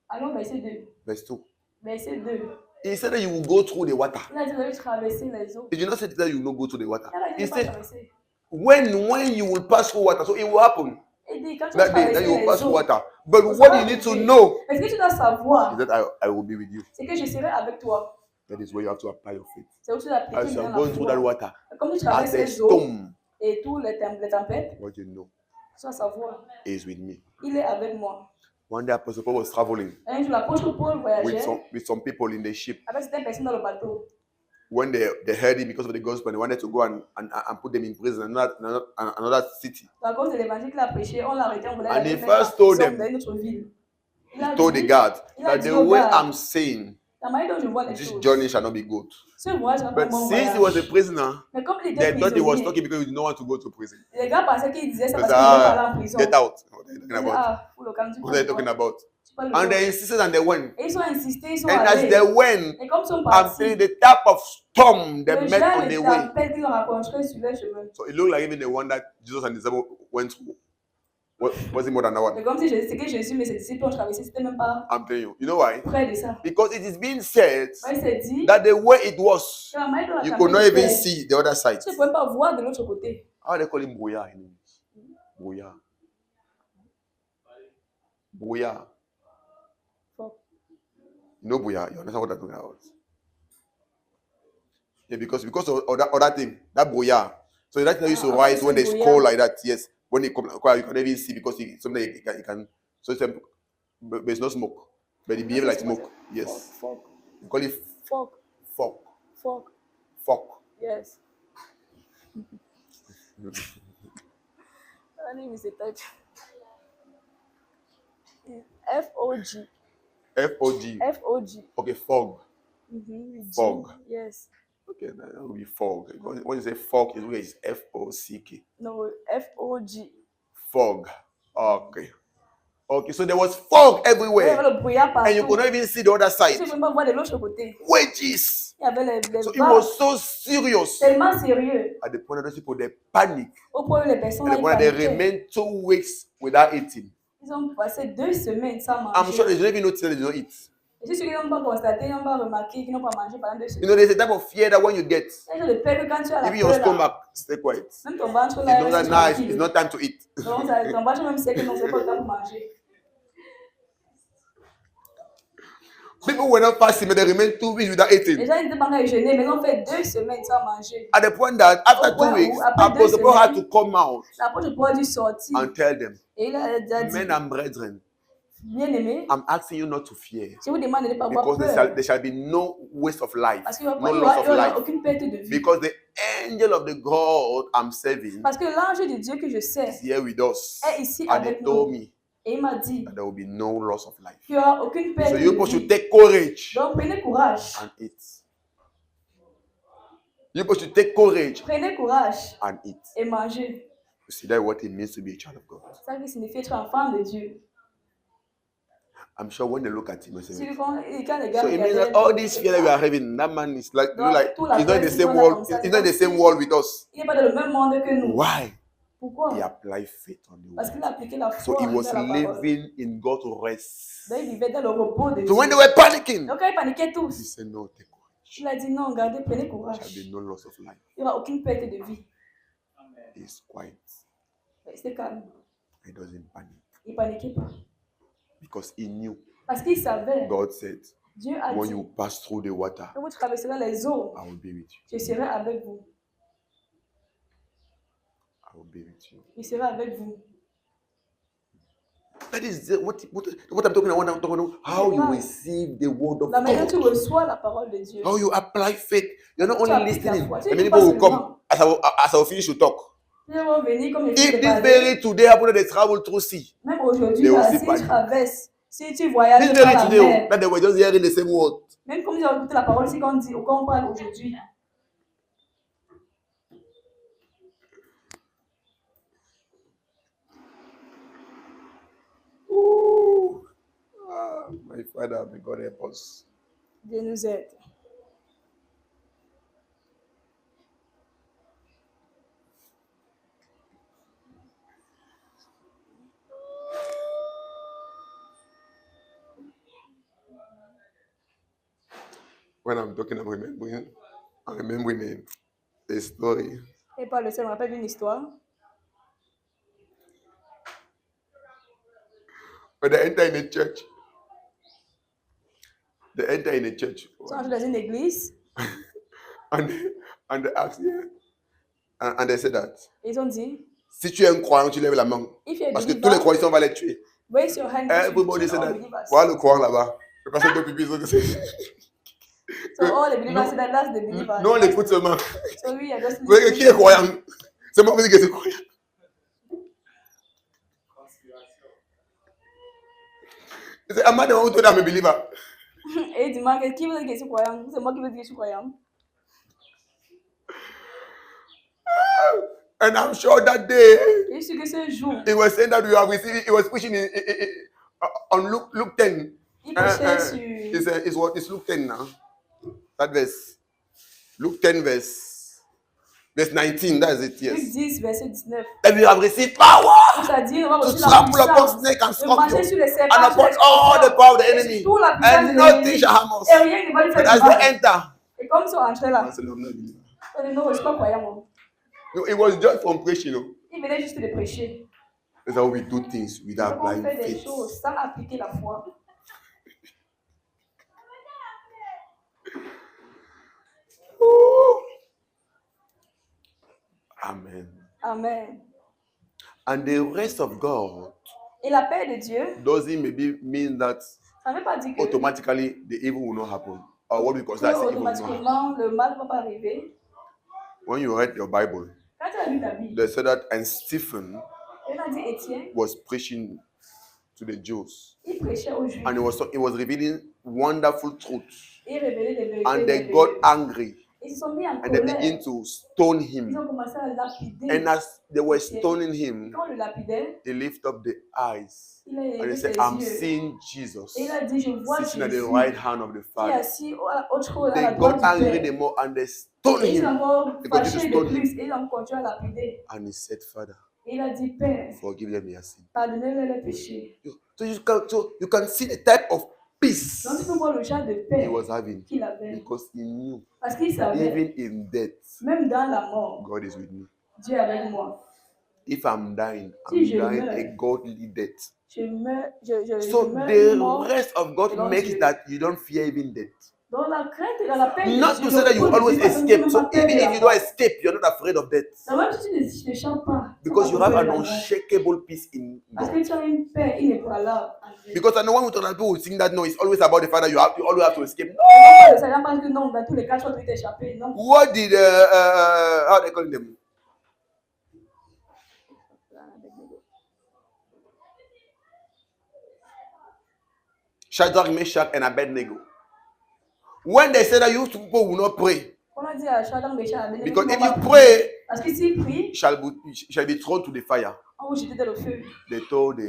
Allons, verset 2. Verse 2. Verset 2. He said that you will go through the water. Il a dit que vous allez traverser les eaux. He did not say that you will not go through the water. Il n'a pas dit He que vous allez said, traverser. when you will pass through water, so it will happen. Il dit quand tu vas That day, that traverser you will pass les through eaux. water. But Ça what va you need to arriver. know Mais ce que tu dois savoir, is that I will be with you. c'est que je serai avec toi. That is where you have to apply your faith. C'est où tu dois appliquer As you dans are la going through that foi. water, Comme tu as traverses a les eaux storm, et tous les tempêtes, what you know tu dois savoir, is with me. il est avec moi. One day, Apostle Paul was traveling Un jour, l'apôtre Paul voyageait with some people in the ship. avec certaines personnes dans le bateau. When they heard him because of the gospel, they wanted to go and put them in prison in another city. À cause de l'évangile qu'il a prêché, on l'a arrêté, on voulait And aller he faire first told dans them, une autre ville. Il He a told the dit, guard il a that dit the au way gars, I'm saying, la manière dont je vois les this choses, journey shall not be good. ce voyage va pas un But bon since he was a voyage. prisoner, Mais comme il they était thought he was prisonnier, talking because he did not want to go to prison. les gars pensaient qu'il disait ça Because, parce qu'il voulait pas aller en prison. get out. What are you Ils talking disaient, about? ah, pour le calme, tu What are you parles talking de quoi? about? Tu parles de And quoi? they insisted and they went. Et ils ont insisté, ils sont And as allés. they went, Et comme ils sont I'm partis, telling you, the type of storm they le met genre on de the way. tempête qu'ils ont rencontré sur leur chemin. So it looked like even the one that Jesus and the disciples went through was it more than an hour? C'est comme si c'est que Jésus mais ses disciples ont traversé, c'était même pas I'm telling you. You know why? près de ça. Because it is being said Ouais, il s'est dit that the way it was, que la manière dont la you could not tempête even était, see the other side. tu ne pouvais pas voir de l'autre côté. How they call him brouillard in English? Brouillard. Brouillard. Fog. You know brouillard. You understand what I'm talking about? Yeah, because of that other thing, that brouillard. So that thing used to rise when there's brouillard. cold like that. Yes, when it comes, you can even see because something you can. So it's but it's not smoke, but it behaves like smoke. Yes, Fog. you call it Fog. fog. Fog. Fog. Yes. Her name is a type. F-O-G. F-O-G. F-O-G. Okay, fog. Mm-hmm. Fog. Yes. Okay, that will be fog. When you say fog, it's F-O-C-K. No, F-O-G. Fog. Okay. Okay, so there was fog Il y avait everywhere, le brouillard partout. and you could not even see the other Tu side. ne pouvais pas voir de l'autre côté. Wages. Il y avait les So it vagues was so serious. tellement sérieux. At the point that those people they panic. Au point où les personnes At the là, ils point that they paniquaient. remain 2 weeks without eating. Ils ont passé 2 semaines sans I'm sure manger. they don't even notice that they don't eat. Et c'est ceux qui n'ont pas constaté, ils n'ont pas remarqué qu'ils n'ont pas mangé pendant 2 You semaines. know, there's a type of fear that when you get, Il y a de peur que quand tu as la even your peur là, stomach, stay quiet. même ton ventre It's là, not il that reste nice. tranquille. It's not time to eat. Donc ton ventre même sait que non, c'est pas le temps pour manger. People were not fasting, but they remained 2 weeks without Les eating. gens étaient pendant jeûner, mais ils ont fait 2 semaines sans manger. At the point that after Au point 2 où, weeks, après 2 Apostle Paul had semaines, to come out L'apôtre Paul a dû sortir. and tell them, Et il a dit, men and brethren, bien aimé, I'm asking you not to fear, je vous demande de ne pas avoir because peur. there shall be no waste of life, Parce qu'il n'y no loss of aura life. aucune perte de vie. Because the angel of the God I'm serving Parce que l'ange de Dieu que je sais is here with us. est ici And he avec told nous. me Et il m'a dit that there will be no loss of life. qu'il n'y aura aucune perte So de you should vie. take courage Donc prenez courage and eat. You're supposed to take courage Prenez courage and eat. et mangez. You see, that's what it means to be a child of God. C'est ça qui signifie être enfant de Dieu. I'm sure when they look at him, they say, Quand les gars so it means that regardent, all this fear that we are having, that man is like, Donc, like tout la he's not in the peur, same tout world. comme ça, He's not in the same world with us. il n'est pas dans le même monde que nous. Why? Pourquoi? He applied faith on the Parce word. qu'il a appliqué la So foi he dans was la parole. living in God's rest. Donc, il vivait dans le repos de Dieu. So when they were panicking, Donc, quand ils paniquaient he tous, said, no, take courage. il a dit non, regardez, prenez There courage. shall be no loss of life. Il n'y aura aucune perte de vie. He's quiet. Restez calme. He doesn't panic. Il ne paniquait pas. Because he knew. Parce qu'il savait, God said, Dieu a when dit, you pass through the water, quand vous traverserez les eaux, I will be with you. je serai avec vous. I will be with you. Je serai avec vous. That is what I'm talking about. What I'm talking about. How you receive the word of La manière dont tu God. reçois la parole de Dieu. How you apply faith. You're not Tu only appliques la listening. foi. Tu And many n'écoutes pas people will come seulement. as I will finish to talk. Ils vont venir comme ils If viennent de this parler. very today happened that they travel through sea, Même aujourd'hui, They will là, see si panic. tu traverses, si tu voyages this dans very la today mer, that they were just hearing the same word. même comme ils ont écouté la parole, si on dit, quand on parle aujourd'hui, Ooh. My Father, may God help us. Dieu nous aide. When I'm talking, I'm remembering a story. Et par le seul, je me rappelle d'une histoire. When they enter in a church, they enter in a church Ils sont entrés dans une église and they ask, yeah, and they say that et ils ont dit, si tu es un croyant, tu lèves la main if you're a parce que tous les believer, croyants on va les tuer. raise your hand. Everybody say all that. believers. Voilà le croyant là-bas. Le pasteur de pipi, So all the believers say that that's the believer. nous on l'écoute seulement. So we are just Vous voyez qui est croyant? C'est moi qui dis que c'est croyant. C'est Amad who told I'm a believer. Et il dit, qui veut dire que je suis croyant? C'est moi qui veux dire que je suis croyant. And I'm sure that day Et je suis que ce jour, he was saying that we have received. He was preaching on Luke 10. il prêchait sur It's Luke 10 now. That verse. Luke 10 verse 19. That's it. Luc Yes. 10, verset 19. And we have received power Où ça dit, on va to reçu la trample upon puissance snake and de marcher scorpion sur les serpents, and sur upon les all the scorpions, power of the et enemy, sur toute la puissance and de nothing l'ennemi. shall harm us. Et rien ne va lui But faire as du they mal. enter, Et comme ils sont rentrés là, I said, I'm not a believer. on dit non, je ne suis pas croyant. Moi. No, it was just from preaching, you know. Il venait juste de prêcher. That's how we do things without On blind fait des faith. choses sans appliquer la foi. Ooh. Amen. Amen. And the rest of God Et la paix de Dieu, doesn't maybe mean that ça ne veut pas dire que automatically the evil will not happen, or what we consider as evil will not happen. automatiquement le mal ne va pas arriver. When you read your Bible, Quand tu as lu ta Bible, they said that, and Stephen il a dit Étienne, was preaching to the Jews, il prêchait aux Juifs. and he was revealing wonderful truths, Il révélait des vérités. and they des got vérités. angry, Ils se sont mis en and they colère. began to stone Ils him. ont commencé à lapider. And as they were stoning him, Quand on le lapidait, he lifted up the eyes, il a and he levé said, ses I'm yeux. seeing Jesus Et il a dit, je vois sitting at the Jésus right hand of the qui est Father. assis autre chose à They la droite got du angry Père. the more, and they stoned Et ils sont him. encore They continued to fâchés de stone him. plus. Et ils ont continué à lapider. And he said, Father, Et il a dit, Père, forgive them their sin. pardonnez-leur les péchés. So you can see the type of peace Donc tu peux voir le genre de he paix was having, qu'il avait. because he knew, Parce qu'il savait, even in death, même dans la mort, God is with me. Dieu est avec moi. If I'm dying, Si I'm je dying meurs, a godly death. Je meurs, je So meurs the une mort. rest of God Selon makes Dieu. that you don't fear even death. Dans la crainte et dans la paix de Not Dieu, to say that you le will always repos de Dieu, escape. parce So que tu n'as even pas peur if you de la don't mort. escape, you're not afraid of death. Donc même si tu ne chantes pas, Because you tu n'as have pas an peur de la mort. unshakable peace in Parce God. que tu as une paix inébranlable en Dieu. Because I know when we talk about people who think that no, it's always about the Father, you always have to escape. No. Et ça ne pense que non, dans tous les cas, tu vas t'échapper. Non. What did how they call them? Shadrach, Meshach, and Abednego. When they said that you people will not pray, On a dit à Chadam de Chadam. Because if you pray, Parce que s'il prie, you shall be thrown to the fire. on vous jeter dans le feu. They told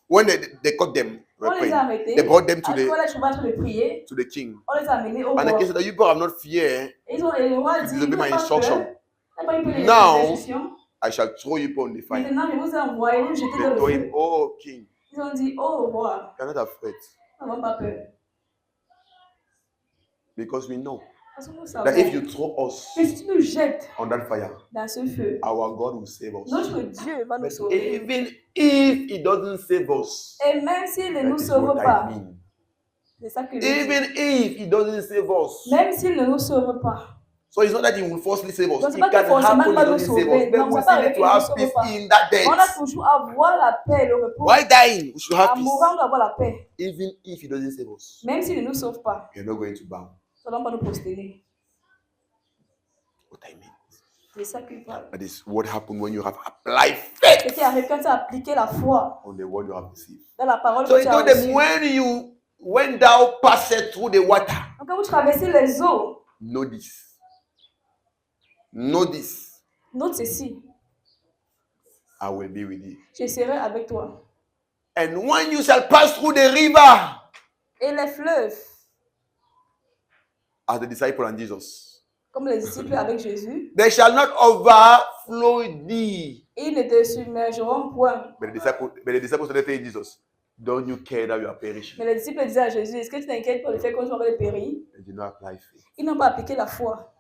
when they caught them, On les a arrêtés. they brought them to On les a en train de prier. the king. On les a amenés au And the roi. king said that you people have not fear. Et le roi a dit, Disobey my n'ayez pas instruction. peur. N'ayez pas peur des Now, instructions. I shall throw you upon the fire. Maintenant, je vous ai envoyé, vous jeter They dans le told feu. him, oh king, Ils ont dit, oh roi, you're not afraid. n'avons pas peur. Because we know Parce que nous that savons if you throw us que si tu nous jettes on that fire, dans ce feu, our God will save us. notre Dieu va nous But sauver. even if he doesn't save us, Et même s'il ne that nous is sauve what pas, I mean. c'est ça que je dis. Even if he doesn't save us, Même s'il ne nous sauve pas, so it's not that he will falsely save us. donc It c'est pas can que forcément happen il he va nous doesn't save us. sauver. But Donc we ça peut still arriver need qu'il to ne nous have sauve peace pas. in that On a death. toujours avoir la paix, le repos. Why dying? We should have En peace. mourant, on doit avoir la paix. Even if he doesn't save us, Même s'il ne nous sauve pas, we are not going to bow. nous n'allons pas nous prosterner. What I mean. C'est ça qu'il parle. That is what happened when you have applied faith Ce qui arrive quand tu as appliqué la foi on the word you have received. dans la parole So que he tu as told them, reçue. when thou passest through the water, Donc quand vous traversez les eaux, know this. Know this. note ceci, I will be with you. je serai avec toi. And when you shall pass through the river, Et les fleuves, as the disciple and Jesus, comme les disciples avec Jésus, they shall not overflow thee. ils ne te submergeront point. But the disciples started telling Jesus, don't you care that you are perishing? Mais les disciples disaient à Jésus, est-ce que tu t'inquiètes pour le fait qu'on soit de périr? They did not apply faith. Ils n'ont pas appliqué la foi.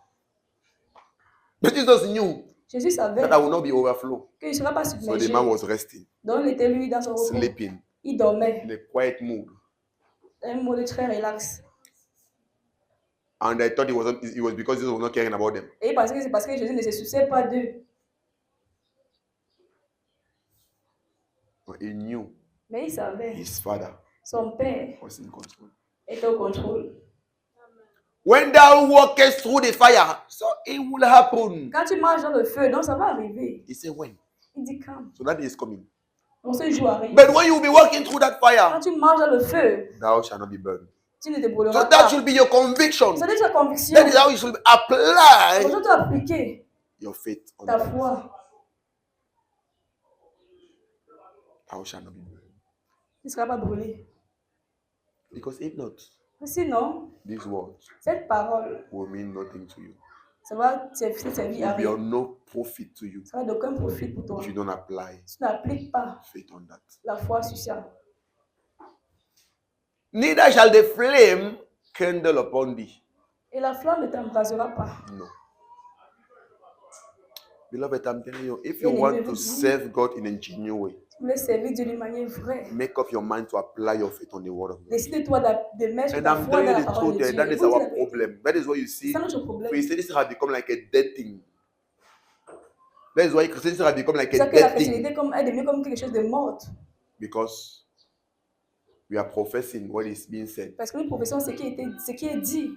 But Jesus knew Jésus savait that I will not be overflow. qu'il ne serait pas So the submergé. man was resting, Donc il était lui dans son repos. sleeping, Il dormait. in a quiet mood. Un mode très relax. And I thought it was because Jesus was not caring about them. Et il pensait que c'est parce que Jésus ne se souciait pas d'eux. But he knew Mais il savait, his father son père was in control. était au contrôle. When thou walkest through the fire, so it will happen. Quand tu marches dans le feu, donc ça va arriver. He said when? Il dit quand. So that day is coming. Donc ce jour arrive. But when you will be walking through that Quand fire, tu marches dans le feu, thou shalt not be burned. tu ne te brûleras So that pas. should be your conviction. Ça dit ta conviction. That is how you should apply Aujourd'hui, tu as appliqué your faith on ta that. foi. Thou shalt not be burned. Tu ne seras pas brûlé. Because if not, Sinon, these words cette parole, will mean nothing to you. ça va servir à It will be of rien. no profit to you Ça va d'aucun profit pour toi. if you don't apply Tu n'appliques pas faith on that. la foi sur ça. Neither shall the flame kindle upon thee. Et la flamme ne t'embrasera pas. No. Beloved, I'm telling you, if Yeah, you want yeah, to yeah. serve God in a genuine way, Tu voulais servir Dieu d'une manière vraie. make up your mind to apply your faith on the word of God. Décide-toi de mettre And ta I'm foi dans telling la you the parole truth, de and Dieu. that is Écoute our la vérité. problem. That is why you see, C'est ça notre problème. Christianity has become like a dead thing. That is why Christianity has become like C'est ça a que la dead thing. chrétienté est devenue comme quelque chose de mort. Because we are professing what is being said. Parce que nous professons ce qui est dit.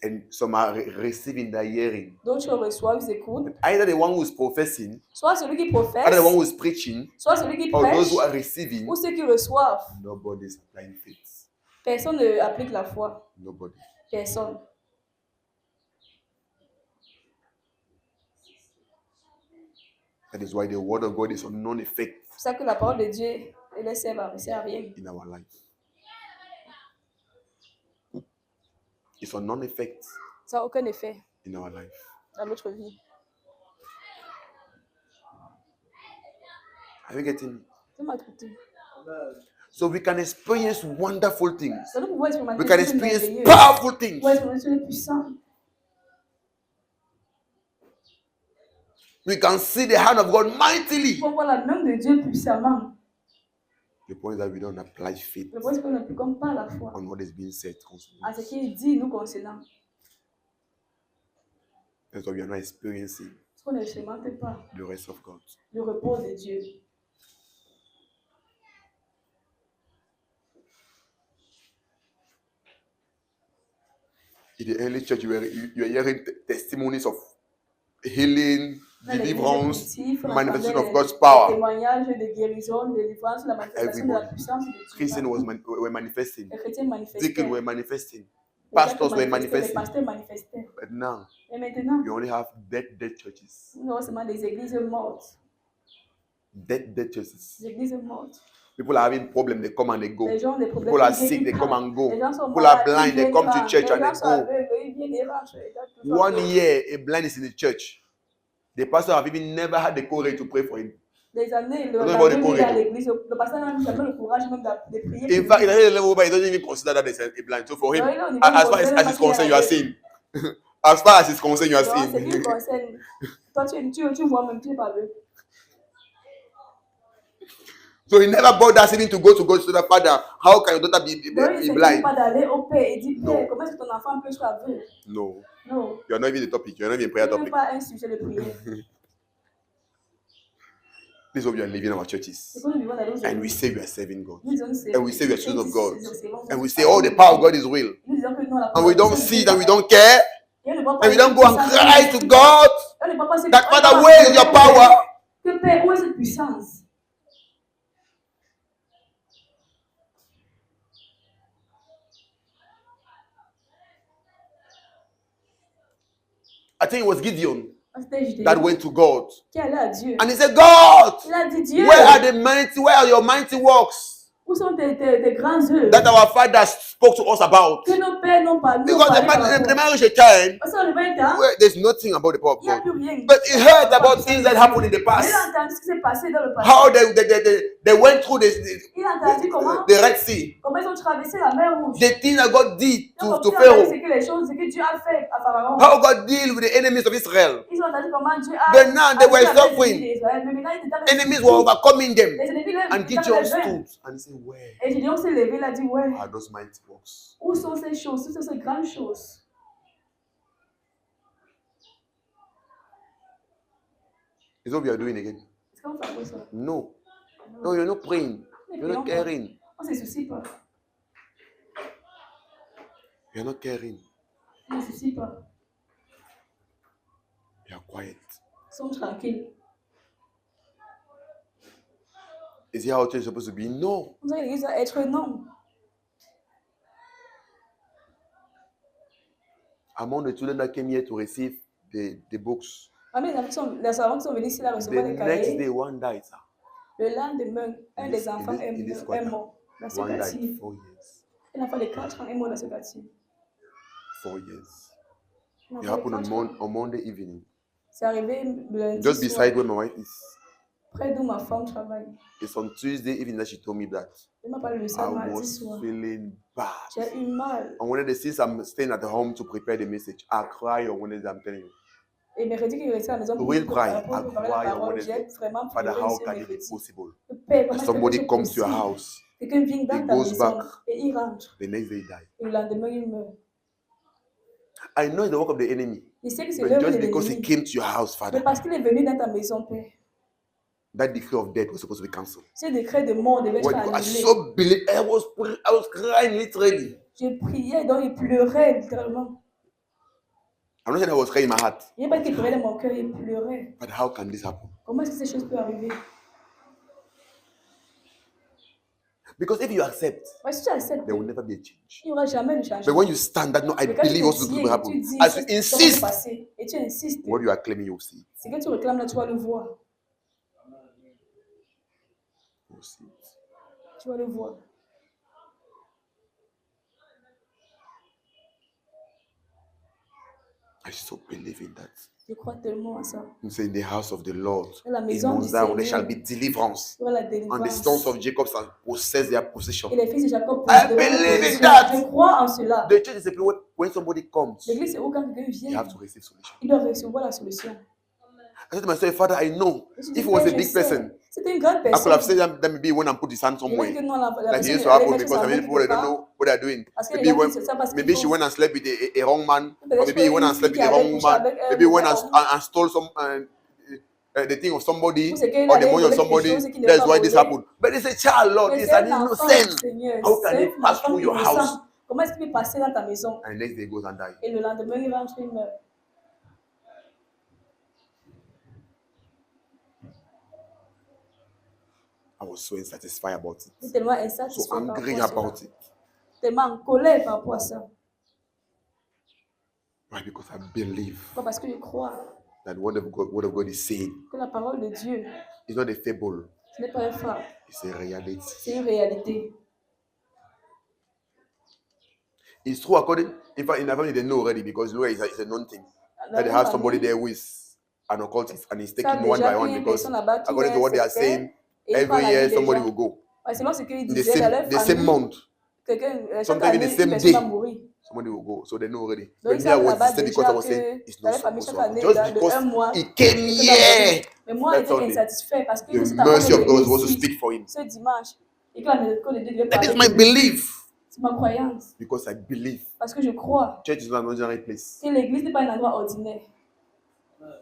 And some are receiving the hearing. D'autres reçoivent, ils écoutent. Either the one who is professing, Soit celui qui professe, either the one who is preaching, soit celui qui or prêche, those who are receiving. ou ceux qui reçoivent. Nobody is applying faith. Personne ne applique la foi. Nobody. Personne. That is why the word of God is of none effect C'est ça que la parole de Dieu, elle ne sert à rien. in our life. It's of none effect Ça n'a aucun effet in our life. dans notre vie. Are you getting me? Tu m'as écouté. So we can experience wonderful things. Donc, nous pouvons expérimenter We can des choses experience merveilleuses. powerful Nous things. pouvons expérimenter des choses puissantes. We can see the hand of God mightily. Nous pouvons voir la main de Dieu puissamment. The point is that we don't apply faith Le point, c'est que nous n'appliquons pas la foi on what is being said concerning à ce us. qui est dit nous concernant. That's why we are not experiencing Parce qu'on n'expérimente pas the rest of God. le repos de Dieu. In the early church, you were hearing testimonies of healing, Dans les deliverance, primitifs, on manifestation entendait of God's les power. témoignages de guérison, de délivrance, la manifestation de la puissance de Dieu. Christians were manifesting. Les chrétiens manifestaient. Deacons were manifesting. Les diacres Pastors were manifestaient, les manifesting. pasteurs manifestaient. But now, Et maintenant, you only have dead churches. nous avons seulement des églises mortes. Dead churches. Des églises mortes. People are having problems, they come and they go. Les gens ont des problèmes. People are ils viennent, sick, ils they come partent. and go. Les gens sont People are malades, ils blind, they viennent, come ils to rentrent. church Les and gens they sont go. aveugles, ils viennent, ils rentrent. One year, a blind is in the church. The pastor have even never had the courage to pray for him. Des années, Don't le nobody pasteur courage. à l'église, le pasteur n'a jamais le courage même de prier. In fact, in a level where he doesn't even consider that a blind. So for him, Non, il as far considère as pas he's qu'il est concerned, you are aveugle. seeing. As far as he's concerned, you are Non, c'est qui seeing. concerne. Toi, tu vois même, tu n'es pas aveugle. So he never bothers even to go to God to the Father. How can your daughter be Donc, il ne blind? pas d'aller au Père et dire, Non. Père, comment est-ce que ton enfant peut être aveugle? No. Non. You are not even the topic. You are not even prayer Ce n'est topic. pas un sujet de prière. This is what we are living in our churches. C'est que nous vivons dans nos And we églises. say we are serving God. Nous disons, c'est- And we say we are children of God. c'est- And we say all the power of God is real. Nous disons que nous, la And we don't puissance de see it Dieu and we est don't care. Et on ne voit pas And we cette don't go and puissance. cry to God On ne voit pas cette- that, on ne Father, voit pas where is cette- your power? Que Père, où est cette puissance? I think it was Gideon C'était Gideon that went to God. qui allait à Dieu. And he said, God, Il a dit, Dieu, where are your mighty works où sont tes grands œuvres that our fathers spoke to us about? que nos pères n'ont pas Because parlé the par man rapport. reached a time Parce qu'on arrive à un temps, where there's nothing about the power of il n'y a God. plus rien. But he heard about things that happened in the Il past. a entendu ce qui s'est passé dans le passé. How they went through Il a entendu comment the Red Sea. ils ont traversé la mer Rouge. The thing that God did Ils ont to entendu Pharaoh. ce que les choses que Dieu a fait à Pharaon. How God deal with the enemies of Israel. Ils ont entendu comment Dieu a But now they were agi avec les suffering. ennemis d'Israël. Mais maintenant, ils étaient avec Enemies les were overcoming them. Les ennemis, là, And ils étaient Gideon avec les vains. stood and he said, where Et Gideon s'est levé, il a dit, ouais, are those mighty works? où sont ces choses, où sont ces grandes choses? Is what we are doing again? Est-ce qu'on fait après ça? No. No, you're not praying. You're not caring. On ne se soucie pas. You're not caring. On ne se soucie pas. You're quiet. Ils sont tranquilles. Is it how church is supposed to be? No. On dirait que l'église doit être non. Among the children that came here to receive the books, Parmi les enfants qui sont venus ici là the recevoir des next cahiers, day one died, sir. le lendemain, un In des this- enfants in this est quarter. mort dans ce One died quartier. 4 years. Un enfant de 4 ans est mort dans ce quartier. 4 years. Un It enfant de happened 4 ans. on Monday evening. C'est arrivé lundi Just soir, beside where my wife is. près d'où ma femme travaille. It's on Tuesday evening that she told me that. Elle m'a parlé de I ça mardi was soir. feeling bad. J'ai eu mal. On Wednesday, since I'm staying at home to prepare the message, I cry on Wednesday, I'm telling you. Et mercredi, qu'il est resté à la maison pour Will préparer cry. pour I préparer cry la on parole. Wednesday. J'ai vraiment Father, pleuré how ce can it be mercredi. possible? Le Père, comment That est-ce que somebody c'est comes to your possible? house, Quelqu'un vient dans he ta goes maison back. et il rentre. the next day he died. Et le lendemain, il meurt. I know it's the work of the enemy, Il sait que c'est but l'œuvre de just because he l'ennemi. came to your house, Mais Father, parce qu'il est venu dans ta maison, Père, that decree of death was supposed to be cancelled. ce décret de mort devait être When I annulé. so believe, I was crying literally. Je priais, donc il pleurait littéralement. I'm not saying I was crying in my heart, Il n'y a pas qu'il pleurait dans mon cœur, il pleurait. but how can this happen? Comment est-ce que ces choses peuvent arriver? Because if you accept, Ouais, si tu acceptes, there will never be a change. il n'y aura jamais de But changement. when you stand that no, I Mais quand tu believe te also tiens will et happen. tu dis, As ça you va se insist, passer, et tu insistes, what you are claiming, you will see it. ce que tu réclames là, tu vas le voir. You will see it. Tu vas le voir. I so believe in that. Je crois tellement à ça. You say in the house of the Lord, Dans la in maison Mount du Zion, there Seigneur, shall be deliverance. il y aura la And the délivrance. sons of Jacob shall possess their possession. Et les fils de Jacob I posséderont believe in possession. that. Je crois en cela. The church is a place when somebody comes, L'église, c'est où quand quelqu'un you vient, have to receive solution. il doit recevoir la solution. I said to myself, Father, I know Je dis, if it was a Père, je big sais, person, c'était une grande I could personne. have said that maybe when I put his hand Je vais dire somewhere, que non, la like it personne, used to elle happen met because sa I main mean people they quelque don't part. know what they're doing. Parce que les Maybe gens when qui ne savent pas ce maybe qu'ils she font. went and slept with a wrong man, or Peut-être maybe he went and slept with the wrong woman, maybe went and stole some the thing of somebody Ou c'est qu'il or the allait money of voler quelque somebody. chose et qu'il ne That's pas why this volé. happened. But it's a child, Lord. Mais It's c'est an un enfant, innocent. Seigneur. How can C'est it pass un enfant through your innocent. house? Comment est-ce qu'il peut passer dans ta maison? And next day he goes and die. Et le lendemain, il rentre, il meurt. I was so insatisfied about it. Il est tellement So insatisfait par angry rapport à about cela. it. Tellement en colère par rapport à ça. Why? Because I believe Pourquoi? Parce que je crois that word of God is saying. que la parole de Dieu, It's not a fable. ce n'est pas un fable, It's a reality. c'est une réalité. It's true according. In fact, in our family they know already because it's a known thing Dans that they la have somebody famille, there who is an occultist and he's savent taking one déjà by qu'il y one a une because personne là-bas qui according to est what they are sectaire saying, et il prend every la year vie des somebody gens. will go Ouais, selon ce qu'il in the disait dans leur same famille, month. chaque Sometimes in the année, une same personne va day. mourir. Somebody will go, so they know already. Donc, But ils me, I savent was là-bas distant because I déjà was saying que it's dans not leur famille, supposed chaque to happen. année, Just de because un mois, he came quelqu'un va mourir. here, Mais moi, that's j'étais all. insatisfait parce que The juste avant de mercy of God was venir supposed to ici, speak for him. ce dimanche, et que la miséricorde de Dieu devait That parler is my pour lui. belief C'est ma croyance. because I believe Parce que je crois church is not an ordinary place. que l'église n'est pas un endroit ordinaire.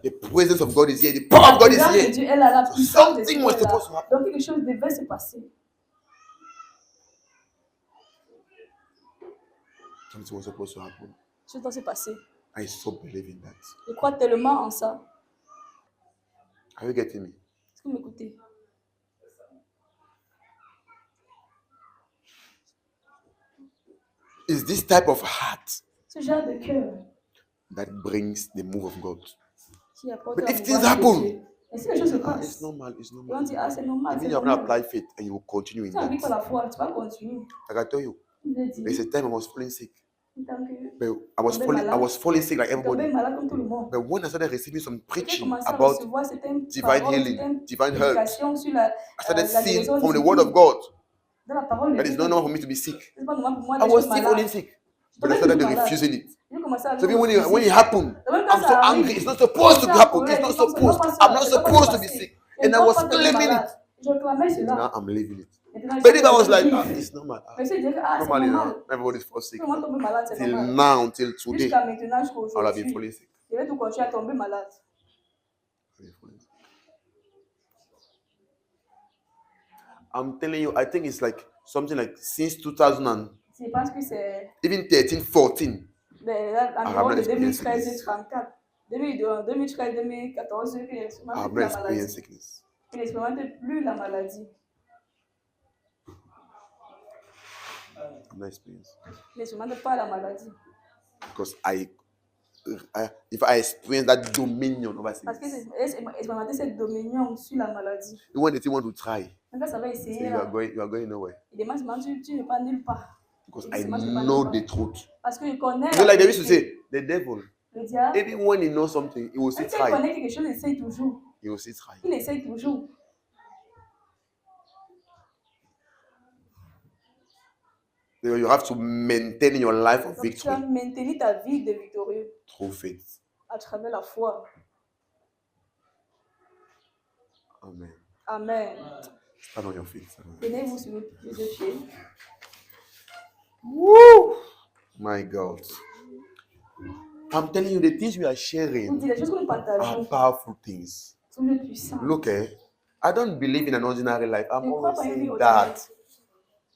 The presence of God is here. The power La of God is présence de here. Dieu est là, la So puissance de something Dieu was est là. supposed to happen. Donc quelque chose devait se passer. Something was supposed to happen. Quelque chose doit se passer. I so believe in that. Je crois tellement en ça. Are you getting me? Est-ce que vous m'écoutez? It's this type of heart Ce genre de cœur that brings the move of God. qui apporte But la if things mouvance de happen, Dieu. Et si les choses se it's passent, normal. It's et on normal. dit, ah, c'est normal, Even c'est you have not normal. applied faith and you will continue in Tu n'appliques pas that. la foi, tu vas continuer. Like I tell you, Il veut dire, there's a time I was falling sick. tant que But I was falling sick like tu tombais everybody. malade comme tout le monde. But when I started receiving some Et tu preaching commences à about recevoir certaines divine paroles, healing, certaines divine health, prédications sur la I started la seeing guérison from the divine. word of God Dans la parole de that Dieu. it's not normal for me to be sick. C'est pas normal pour moi I d'être was still malade. falling sick. Je But I tombais started toujours malade. refusing it. Je commençais à So even when it refuser. happened, Même quand I'm so ça arrive, angry. It's not supposed to ça happen. pourrait, It's not je pense, supposed. ça, I'm not ça doit pas supposed se to be passer. sick. Je And ne I dois was pas tomber claiming malade. it. Je réclamais cela. Now I'm living it. Maintenant, je But sais if I was que like, je vis. it's normal. Mais si je dirais, ah, c'est Normally, normal. everybody's fall sick. Tout le monde tombe malade, c'est Till normal. now, till today, Jusqu'à maintenant, jusqu'à I'll have been aujourd'hui, falling sick. je vais tout continuer à tomber malade. I've been falling sick. I'm telling you, I think it's like something like since 2000 and Je pense que c'est even 13, 14. environ not de experienced 2013 sickness. 34. 2013, 2014, que I n'expérimente have plus not la experienced maladie. sickness. Il n'expérimente plus la maladie. I've not experienced Il n'expérimente pas la maladie. because if I experience that dominion over Parce que sickness, c'est expérimenter cette dominion sur la maladie. even when they still want to try, Quand ça va say essayer, you là, are going nowhere il demande seulement, tu ne vas nulle part. because Il I demande, tu ne vas know nulle the part. truth. Parce que je connais You know, la like they used to vérité. say, the devil, Le diable, even when he knows something, he will still même s'il try. connaît quelque chose, il essaye toujours. He will still try. Il essaye toujours. You have to maintain your life of Donc, tu as victory maintenu ta vie de victorieux through faith. à travers la foi. Amen. Amen. Stand on your feet. Stand on your feet. Tenez-vous sur les deux pieds. Woo! My God. I'm telling you, the things we are Vous sharing dites, les choses que nous are partageons powerful things. sont des puissantes. Look, I don't believe in an ordinary life. Je I'm ne crois always pas à une vie saying ordinaire. that.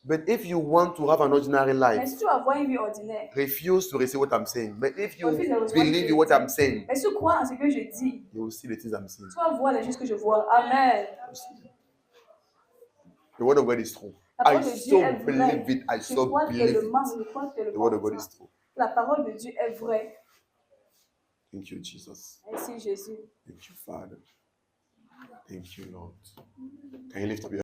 But if you want to have an ordinary Mais life, si tu vas avoir une vie ordinaire, refuse to receive what I'm saying. But if you refuse de recevoir ce que believe in je what dis. I'm saying, Mais si tu crois en ce que je dis, you will see the things I'm saying. tu vas voir les choses que je vois. Amen. The word of God is true. La I parole de Dieu so est vraie. believe it. I Je so crois believe tellement, it. je crois The word of God tellement. is true. La parole de Dieu est vraie. Thank you, Jesus. Merci Jésus. Thank you, Father. Thank you, Lord. Can you lift up your